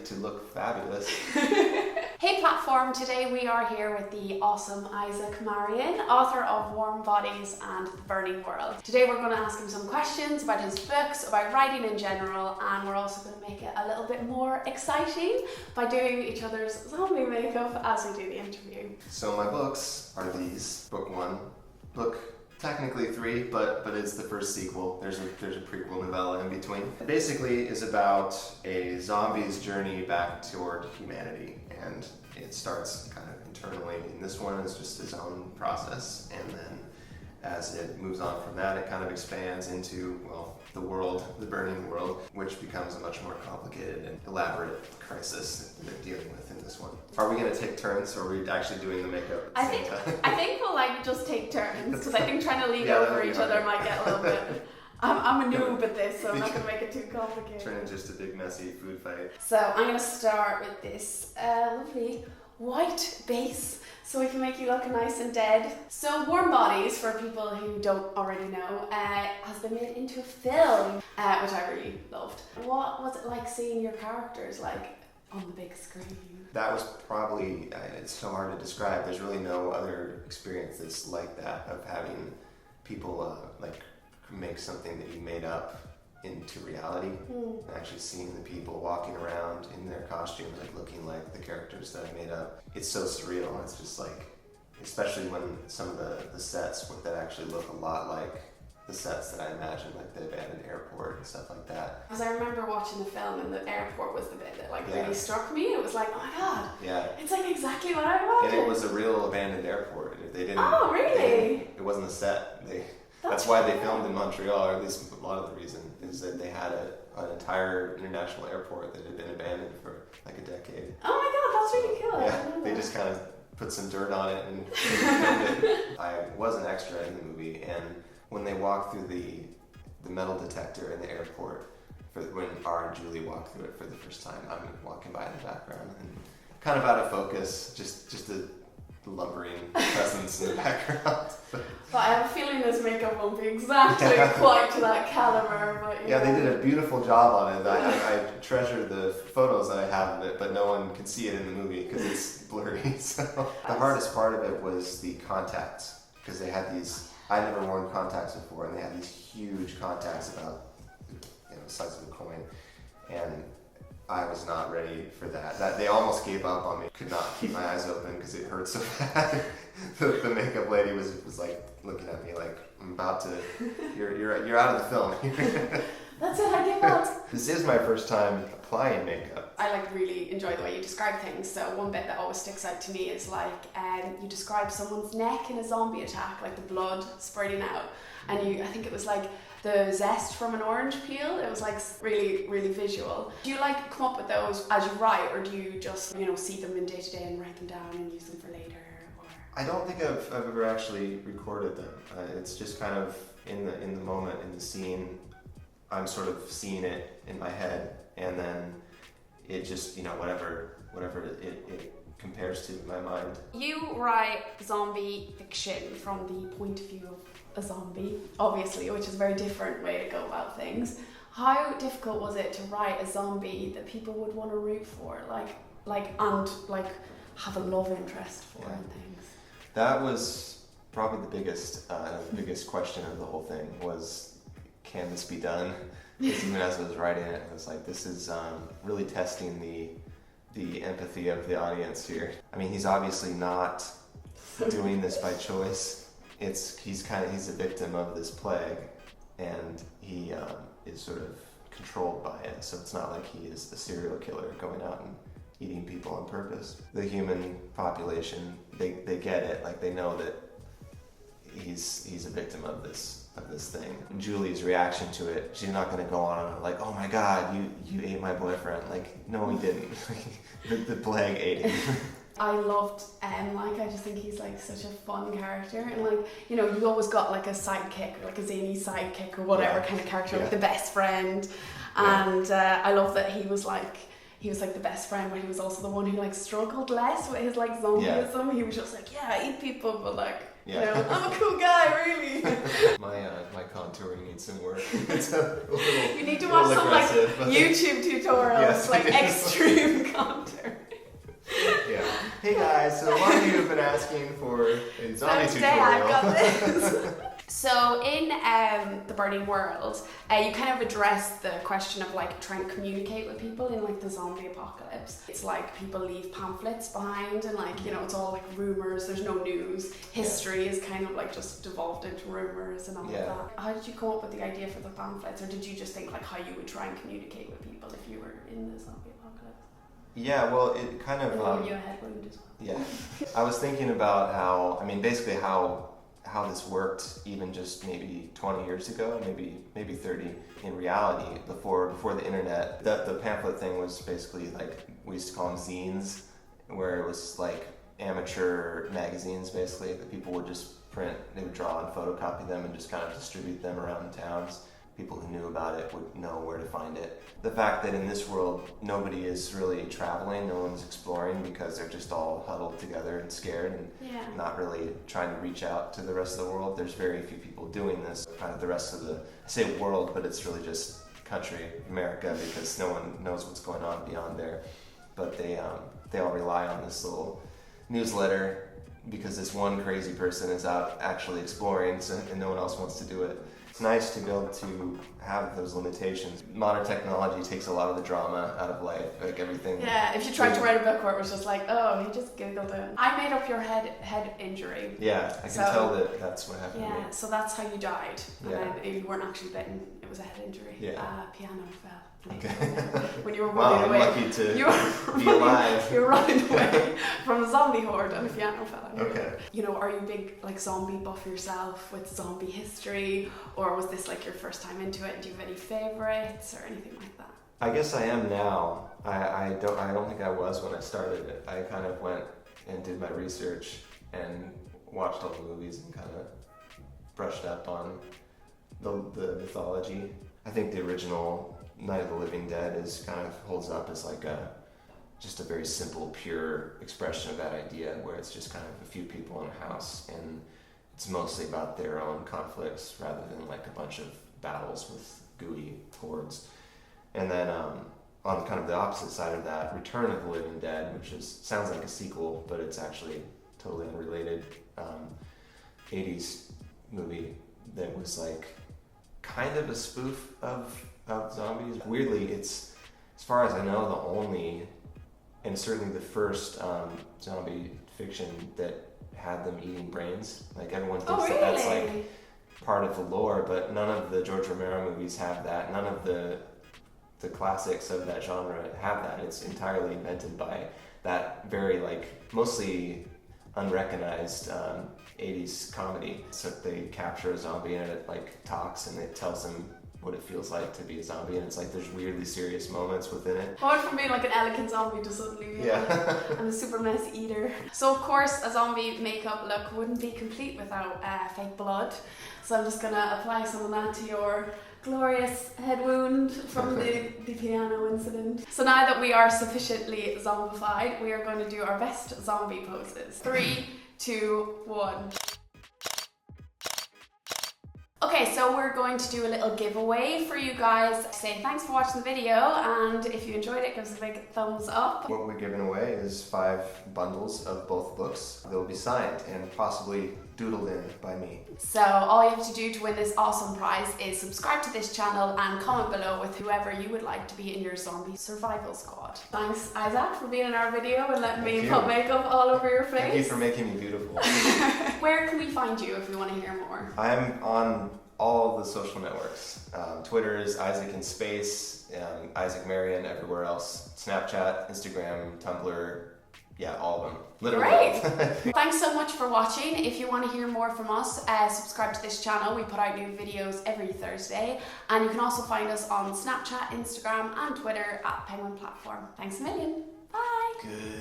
to look fabulous. Hey platform, today we are here with the awesome Isaac Marion, author of Warm Bodies and The Burning World. Today we're going to ask him some questions about his books, about writing in general, and we're also going to make it a little bit more exciting by doing each other's zombie makeup as we do the interview. So my books are these. Book 1, book technically 3, but it's the first sequel. There's a prequel novella in between. It basically is about a zombie's journey back toward humanity, and it starts kind of internally. And this one is just his own process, and then as it moves on from that, it kind of expands into, well, the world, the burning world, which becomes a much more complicated and elaborate crisis that they're dealing with in this one. Are we going to take turns, or are we actually doing the makeup at the same time? I think we'll just take turns, because I think trying to lean over each other might get a little bit... I'm a noob at this, so I'm not going to make it too complicated. Turn into just a big messy food fight. So I'm going to start with this lovely white base, so we can make you look nice and dead. So Warm Bodies, for people who don't already know, has been made into a film, which I really loved. What was it like seeing your characters on the big screen? That was probably, it's so hard to describe. There's really no other experience that's like that, of having people make something that you made up into reality. Actually seeing the people walking around in their costumes, looking like the characters that I made up. It's so surreal. It's just especially when some of the sets that actually look a lot like the sets that I imagined, like the abandoned airport and stuff like that. Because I remember watching the film, and the airport was the bit that really struck me. It was like, oh my god, it's exactly what I wanted. And it was a real abandoned airport. They didn't. Oh really? It wasn't a set. That's why they filmed in Montreal, or at least a lot of the reason is that they had an entire international airport that had been abandoned for a decade. Oh my god, that's really cool. Yeah, they just kind of put some dirt on it and filmed it. I was an extra in the movie, and when they walked through the metal detector in the airport, when R and Julie walked through it for the first time, I'm walking by in the background and kind of out of focus, just a lumbering presence in the background. But I have a feeling this makeup won't be exactly quite to that caliber. But yeah, they did a beautiful job on it. I treasure the photos that I have of it, but no one can see it in the movie because it's blurry. So the hardest part of it was the contacts, because they had these. I'd never worn contacts before, and they had these huge contacts about the size of a coin, and I was not ready for that. They almost gave up on me. Could not keep my eyes open because it hurt so bad. The makeup lady was looking at me like, I'm about to. You're out of the film. That's it. I give up. This is my first time applying makeup. I really enjoy the way you describe things. So one bit that always sticks out to me is you describe someone's neck in a zombie attack, like the blood spurting out, and I think it was the zest from an orange peel. It was really, really visual. Do you come up with those as you write, or do you just see them in day to day and write them down and use them for later? Or? I don't think I've ever actually recorded them. It's just kind of in the moment, in the scene. I'm sort of seeing it in my head, and then it just whatever it compares to in my mind. You write zombie fiction from the point of view of a zombie, obviously, which is a very different way to go about things. How difficult was it to write a zombie that people would want to root for, and have a love interest for and things? That was probably the biggest question of the whole thing was, can this be done? Because even as I was writing it, I was like, this is really testing the empathy of the audience here. I mean, he's obviously not doing this by choice. He's a victim of this plague, and he is sort of controlled by it. So it's not like he is a serial killer going out and eating people on purpose. The human population, they get it. They know that he's a victim of this thing. Julie's reaction to it, she's not going to go on oh my god, you ate my boyfriend. No, he didn't. the plague ate him. I loved I just think he's such a fun character, and you always got a sidekick, or a zany sidekick or whatever kind of character, the best friend, and I love that he was the best friend, but he was also the one who struggled less with his zombieism. He was just I eat people, but Yeah. You know, I'm a cool guy, really. My contouring needs some work. It's a little, you need to watch some like YouTube tutorials, Yes. like extreme contour. Yeah. Hey guys, so a lot of you have been asking for a zombie Today tutorial. I've got this. So in The Burning World, you kind of address the question of like trying to communicate with people in like the zombie apocalypse. It's like people leave pamphlets behind and like, you know, it's all like rumors, there's no news. History is kind of like just devolved into rumors and all of that. How did you come up with the idea for the pamphlets, or did you just think like how you would try and communicate with people if you were in the zombie apocalypse? Yeah, well, it kind of... you a head wound as well. Yeah. I was thinking about how, I mean, basically how this worked even just maybe 20 years ago, maybe 30 in reality, before the internet. The pamphlet thing was basically like, we used to call them zines, where it was like amateur magazines basically that people would just print, they would draw and photocopy them and just kind of distribute them around towns. People who knew about it would know where to find it. The fact that in this world nobody is really traveling, no one's exploring because they're just all huddled together and scared and not really trying to reach out to the rest of the world. There's very few people doing this. Kind of the rest of the, I say world, but it's really just country, America, because no one knows what's going on beyond there. But they all rely on this little newsletter because this one crazy person is out actually exploring, and no one else wants to do it. It's nice to be able to have those limitations. Modern technology takes a lot of the drama out of life, like everything. Yeah, if you tried to write a book where it was just like, oh, he just Googled it. I made up your head injury. Yeah, I can tell that that's what happened to me. Yeah, so that's how you died. Yeah. And you weren't actually bitten, it was a head injury. Yeah. Piano fell. Okay. When you were Wow, running I'm away. lucky to you were be alive. You were running away from a zombie horde and a piano fell. Okay. You know, are you a big like zombie buff yourself with zombie history, or was this like your first time into it? Do you have any favorites or anything like that? I guess I am now. I don't think I was when I started it. I kind of went and did my research and watched all the movies and kind of brushed up on the mythology. I think the original Night of the Living Dead is kind of holds up as like just a very simple, pure expression of that idea, where it's just kind of a few people in a house and it's mostly about their own conflicts rather than like a bunch of battles with gooey hordes. And then on kind of the opposite side of that, Return of the Living Dead, which sounds like a sequel, but it's actually totally unrelated, 80s movie that was like kind of a spoof of zombies. Weirdly, it's, as far as I know, the only, and certainly the first zombie fiction that had them eating brains. Like everyone thinks that that's like part of the lore, but none of the George Romero movies have that. None of the classics of that genre have that. It's entirely invented by that very like mostly unrecognized 80s comedy. So they capture a zombie and it like talks and it tells them what it feels like to be a zombie, and it's like there's weirdly serious moments within it. I went from being like an elegant zombie to suddenly being I'm a super messy eater. So of course a zombie makeup look wouldn't be complete without fake blood. So I'm just gonna apply some of that to your glorious head wound from the piano incident. So now that we are sufficiently zombified, we are going to do our best zombie poses. 3, 2, 1. Okay, so we're going to do a little giveaway for you guys. Say thanks for watching the video, and if you enjoyed it, give us a big thumbs up. What we're giving away is 5 bundles of both books. They'll be signed and possibly doodled in by me. So all you have to do to win this awesome prize is subscribe to this channel and comment below with whoever you would like to be in your zombie survival squad. Thanks, Isaac, for being in our video and letting me put makeup all over your face. Thank you for making me beautiful. Where can we find you if we want to hear more? I'm on all the social networks. Twitter is Isaac in space, Isaac Marion everywhere else. Snapchat, Instagram, Tumblr, yeah, all of them. Literally. Great! Thanks so much for watching. If you want to hear more from us, subscribe to this channel. We put out new videos every Thursday. And you can also find us on Snapchat, Instagram and Twitter at Penguin Platform. Thanks a million. Bye! Good.